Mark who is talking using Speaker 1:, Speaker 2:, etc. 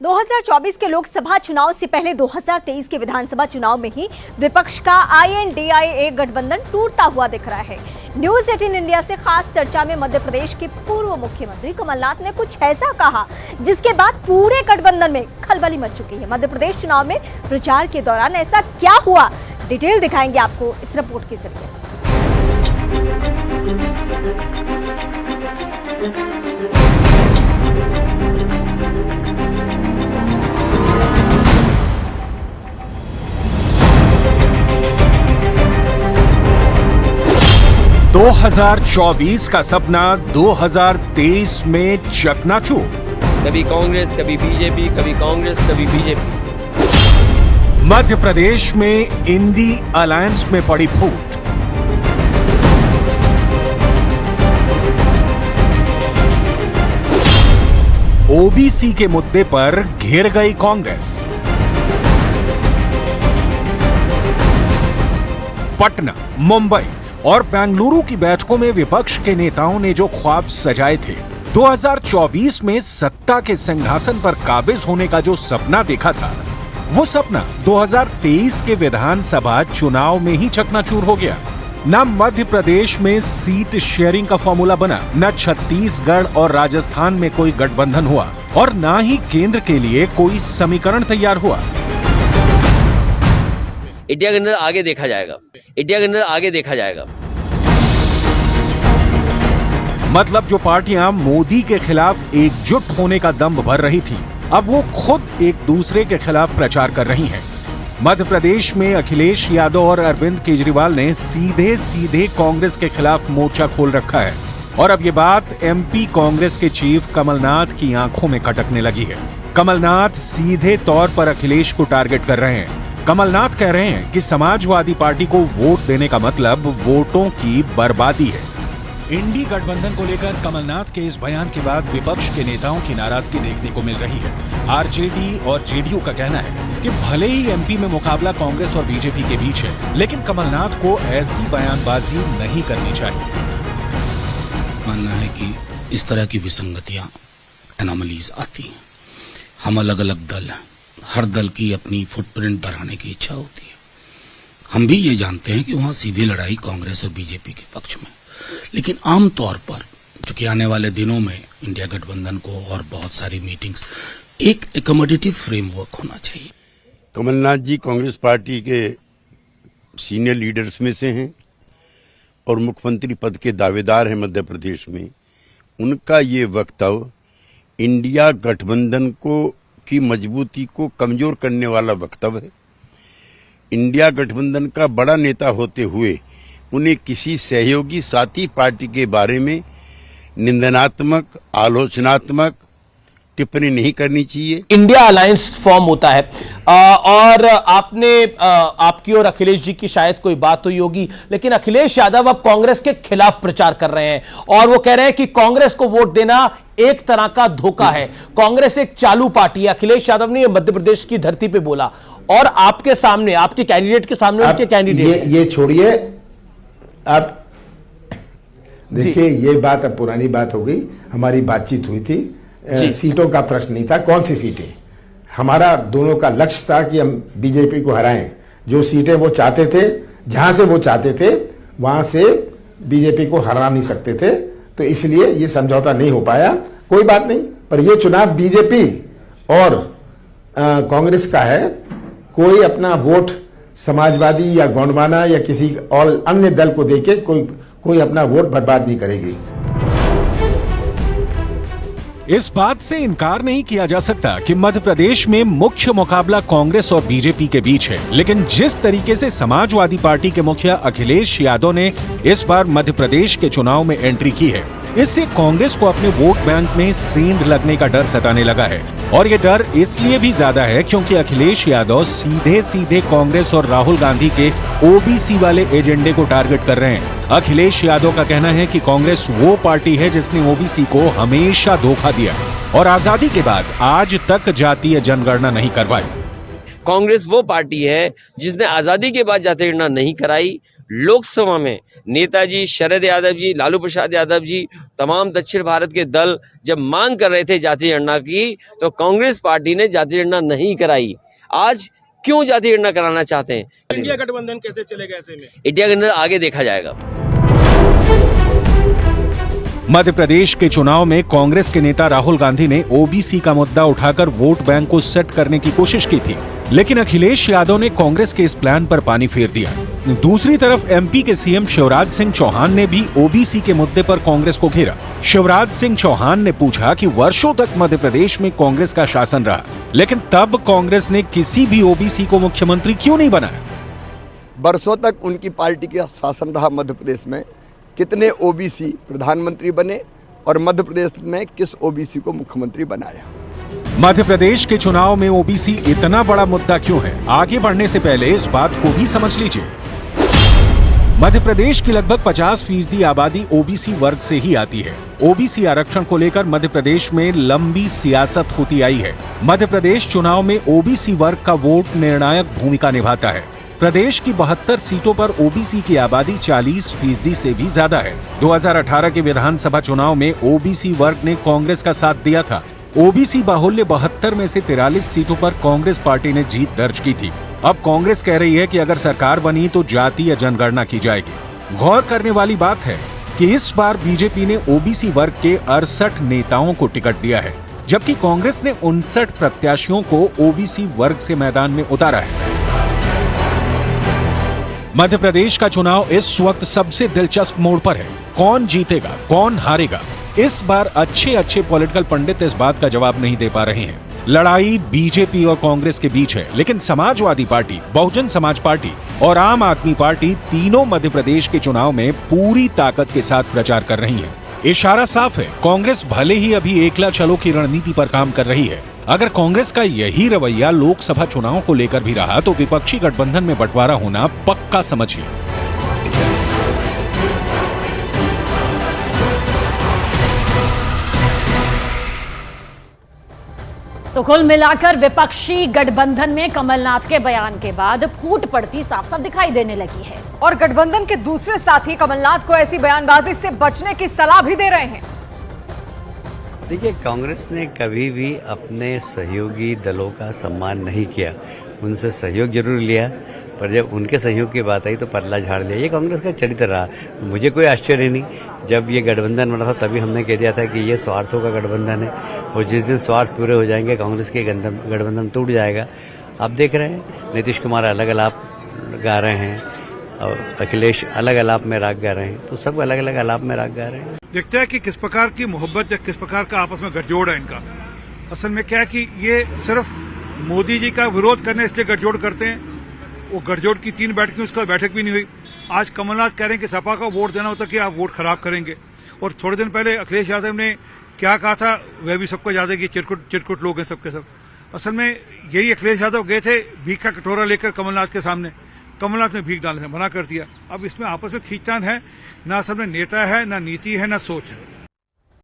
Speaker 1: 2024 के लोकसभा चुनाव से पहले 2023 के विधानसभा चुनाव में ही विपक्ष का INDIA गठबंधन टूटता हुआ दिख रहा है। न्यूज 18 इंडिया से खास चर्चा में मध्य प्रदेश के पूर्व मुख्यमंत्री कमलनाथ ने कुछ ऐसा कहा जिसके बाद पूरे गठबंधन में खलबली मच चुकी है। मध्य प्रदेश चुनाव में प्रचार के दौरान ऐसा क्या हुआ, डिटेल दिखाएंगे आपको इस रिपोर्ट के जरिए।
Speaker 2: 2024 का सपना 2023 में चकनाचूर।
Speaker 3: कभी कांग्रेस, कभी बीजेपी, कभी कांग्रेस, कभी बीजेपी।
Speaker 2: मध्य प्रदेश में इंडी अलायंस में पड़ी फूट। ओबीसी के मुद्दे पर घिर गई कांग्रेस। पटना, मुंबई और बेंगलुरु की बैठकों में विपक्ष के नेताओं ने जो ख्वाब सजाए थे, 2024 में सत्ता के सिंहासन पर काबिज होने का जो सपना देखा था, वो सपना 2023 के विधानसभा चुनाव में ही चकनाचूर हो गया। न मध्य प्रदेश में सीट शेयरिंग का फॉर्मूला बना, न छत्तीसगढ़ और राजस्थान में कोई गठबंधन हुआ और न ही केंद्र के लिए कोई समीकरण तैयार हुआ।
Speaker 3: इंडिया के अंदर आगे देखा जाएगा, इंडिया के अंदर आगे देखा जाएगा।
Speaker 2: मतलब जो पार्टियां मोदी के खिलाफ एकजुट होने का दम भर रही थी, अब वो खुद एक दूसरे के खिलाफ प्रचार कर रही हैं। मध्य प्रदेश में अखिलेश यादव और अरविंद केजरीवाल ने सीधे सीधे कांग्रेस के खिलाफ मोर्चा खोल रखा है और अब ये बात MP कांग्रेस के चीफ कमलनाथ की आंखों में खटकने लगी है। कमलनाथ सीधे तौर पर अखिलेश को टारगेट कर रहे हैं। कमलनाथ कह रहे हैं कि समाजवादी पार्टी को वोट देने का मतलब वोटों की बर्बादी है। इंडी गठबंधन को लेकर कमलनाथ के इस बयान के बाद विपक्ष के नेताओं की नाराजगी देखने को मिल रही है। आरजेडी और जेडीयू का कहना है कि भले ही MP में मुकाबला कांग्रेस और बीजेपी के बीच है, लेकिन कमलनाथ को ऐसी बयानबाजी नहीं करनी चाहिए।
Speaker 4: मानना है कि इस तरह की विसंगतियां, एनोमलीज आती हैं। हम अलग अलग दल हैं, हर दल की अपनी फुटप्रिंट बढ़ाने की इच्छा होती है। हम भी ये जानते हैं कि वहां सीधी लड़ाई कांग्रेस और बीजेपी के पक्ष में, लेकिन आमतौर पर चूंकि आने वाले दिनों में इंडिया गठबंधन को और बहुत सारी मीटिंग्स, एक एकोमोडेटिव फ्रेमवर्क होना चाहिए।
Speaker 5: कमलनाथ जी कांग्रेस पार्टी के सीनियर लीडर्स में से हैं और मुख्यमंत्री पद के दावेदार हैं मध्य प्रदेश में। उनका ये वक्तव्य इंडिया गठबंधन की मजबूती को कमजोर करने वाला वक्तव्य है। इंडिया गठबंधन का बड़ा नेता होते हुए उन्हें किसी सहयोगी साथी पार्टी के बारे में निंदनात्मक, आलोचनात्मक टिप्पणी नहीं करनी चाहिए।
Speaker 6: इंडिया अलायंस फॉर्म होता है और आपकी और अखिलेश जी की शायद कोई बात हुई होगी, लेकिन अखिलेश यादव अब कांग्रेस के खिलाफ प्रचार कर रहे हैं और वो कह रहे हैं कि कांग्रेस को वोट देना एक तरह का धोखा है। कांग्रेस एक चालू पार्टी है। अखिलेश यादव ने मध्य प्रदेश की धरती पे बोला और आपके सामने, आपके कैंडिडेट के सामने उनके कैंडिडेट
Speaker 7: ये छोड़िए, आप देखिए ये बात अब पुरानी बात हो गई। हमारी बातचीत हुई थी, सीटों का प्रश्न नहीं था, कौन सी सीटें। हमारा दोनों का लक्ष्य था कि हम बीजेपी को हराएं। जो सीटें वो चाहते थे, जहां से वो चाहते थे वहां से बीजेपी को हरा नहीं सकते थे, तो इसलिए ये समझौता नहीं हो पाया। कोई बात नहीं, पर ये चुनाव बीजेपी और कांग्रेस का है। कोई अपना वोट समाजवादी या गोंडवाना या किसी और अन्य दल को देके कोई अपना वोट बर्बाद नहीं करेगी।
Speaker 2: इस बात से इनकार नहीं किया जा सकता कि मध्य प्रदेश में मुख्य मुकाबला कांग्रेस और बीजेपी के बीच है, लेकिन जिस तरीके से समाजवादी पार्टी के मुखिया अखिलेश यादव ने इस बार मध्य प्रदेश के चुनाव में एंट्री की है, इससे कांग्रेस को अपने वोट बैंक में सेंध लगने का डर सताने लगा है। और ये डर इसलिए भी ज्यादा है क्योंकि अखिलेश यादव सीधे सीधे कांग्रेस और राहुल गांधी के ओबीसी वाले एजेंडे को टारगेट कर रहे हैं। अखिलेश यादव का कहना है कि कांग्रेस वो पार्टी है जिसने ओबीसी को हमेशा धोखा दिया और आजादी के बाद आज तक जातीय जनगणना नहीं करवाई।
Speaker 3: कांग्रेस वो पार्टी है जिसने आजादी के बाद जातीय गणना नहीं कराई लोकसभा में नेताजी शरद यादव जी, लालू प्रसाद यादव जी, तमाम दक्षिण भारत के दल जब मांग कर रहे थे जातीय जनगणना की, तो कांग्रेस पार्टी ने जातीय जनगणना नहीं कराई। आज क्यों जातीय जनगणना कराना चाहते हैं?
Speaker 8: इंडिया गठबंधन कैसे चलेगा ऐसे में?
Speaker 3: इंडिया गठबंधन आगे देखा जाएगा।
Speaker 2: मध्य प्रदेश के चुनाव में कांग्रेस के नेता राहुल गांधी ने ओबीसी का मुद्दा उठाकर वोट बैंक को सेट करने की कोशिश की थी, लेकिन अखिलेश यादव ने कांग्रेस के इस प्लान पर पानी फेर दिया। दूसरी तरफ एमपी के सीएम शिवराज सिंह चौहान ने भी ओबीसी के मुद्दे पर कांग्रेस को घेरा। शिवराज सिंह चौहान ने पूछा कि वर्षों तक मध्य प्रदेश में कांग्रेस का शासन रहा, लेकिन तब कांग्रेस ने किसी भी ओबीसी को मुख्यमंत्री क्यों नहीं बनाया?
Speaker 9: वर्षों तक उनकी पार्टी का शासन रहा मध्य प्रदेश में, कितने ओबीसी प्रधानमंत्री बने और मध्य प्रदेश में किस ओबीसी को मुख्यमंत्री बनाया?
Speaker 2: मध्य प्रदेश के चुनाव में ओबीसी इतना बड़ा मुद्दा क्यों है? आगे बढ़ने से पहले इस बात को भी समझ लीजिए। मध्य प्रदेश की लगभग 50% आबादी ओबीसी वर्ग से ही आती है। ओबीसी आरक्षण को लेकर मध्य प्रदेश में लंबी सियासत होती आई है। मध्य प्रदेश चुनाव में ओबीसी वर्ग का वोट निर्णायक भूमिका निभाता है। प्रदेश की 72 सीटों पर ओबीसी की आबादी 40% से भी ज्यादा है। 2018 के विधानसभा चुनाव में ओबीसी वर्ग ने कांग्रेस का साथ दिया था। ओबीसी बाहुल्य 72 में से 43 सीटों पर कांग्रेस पार्टी ने जीत दर्ज की थी। अब कांग्रेस कह रही है कि अगर सरकार बनी तो जातीय जनगणना की जाएगी। गौर करने वाली बात है कि इस बार बीजेपी ने ओबीसी वर्ग के 68 नेताओं को टिकट दिया है, जबकि कांग्रेस ने 59 प्रत्याशियों को ओबीसी वर्ग से मैदान में उतारा है। मध्य प्रदेश का चुनाव इस वक्त सबसे दिलचस्प मोड़ पर है। कौन जीतेगा, कौन हारेगा, इस बार अच्छे पॉलिटिकल पंडित इस बात का जवाब नहीं दे पा रहे हैं। लड़ाई बीजेपी और कांग्रेस के बीच है, लेकिन समाजवादी पार्टी, बहुजन समाज पार्टी और आम आदमी पार्टी तीनों मध्य प्रदेश के चुनाव में पूरी ताकत के साथ प्रचार कर रही हैं। इशारा साफ है, कांग्रेस भले ही अभी एकला चलो की रणनीति पर काम कर रही है। अगर कांग्रेस का यही रवैया लोकसभा चुनाव को लेकर भी रहा तो विपक्षी गठबंधन में बंटवारा होना पक्का समझिए।
Speaker 10: तो कुल मिलाकर विपक्षी गठबंधन में कमलनाथ के बयान के बाद फूट पड़ती साफ साफ दिखाई देने लगी है
Speaker 11: और गठबंधन के दूसरे साथी कमलनाथ को ऐसी बयानबाजी से बचने की सलाह भी दे रहे हैं।
Speaker 12: देखिए, कांग्रेस ने कभी भी अपने सहयोगी दलों का सम्मान नहीं किया। उनसे सहयोग जरूर लिया, पर जब उनके सहयोग की बात आई तो पल्ला झाड़ लिया। ये कांग्रेस का चरित्र रहा। तो मुझे कोई आश्चर्य नहीं, जब ये गठबंधन बना था तभी हमने कह दिया था कि ये स्वार्थों का गठबंधन है और जिस दिन स्वार्थ पूरे हो जाएंगे कांग्रेस के गठबंधन टूट जाएगा। आप देख रहे हैं नीतीश कुमार अलग आलाप गा रहे हैं और अखिलेश अलग आलाप में राग गा रहे हैं, तो सब अलग अलग आलाप में राग गा रहे हैं।
Speaker 13: देखते हैं कि किस प्रकार की मोहब्बत या किस प्रकार का आपस में गठजोड़ है इनका। असल में क्या है कि ये सिर्फ मोदी जी का विरोध करने इसलिए गठजोड़ करते हैं। वो गठजोड़ की 3 बैठक हुई, उसका बैठक भी नहीं हुई। आज कमलनाथ कह रहे हैं कि सपा का वोट देना होता कि आप वोट खराब करेंगे। और थोड़े दिन पहले अखिलेश यादव ने क्या कहा था वह भी सबको याद है कि चिरकुट लोग हैं सबके सब। असल में यही अखिलेश यादव गए थे भीख का कटोरा लेकर कमलनाथ के सामने, कमलनाथ ने भीख डालने से मना कर दिया। अब इसमें आपस में खींचतान है, ना असल में नेता है, ना नीति है, ना सोच है।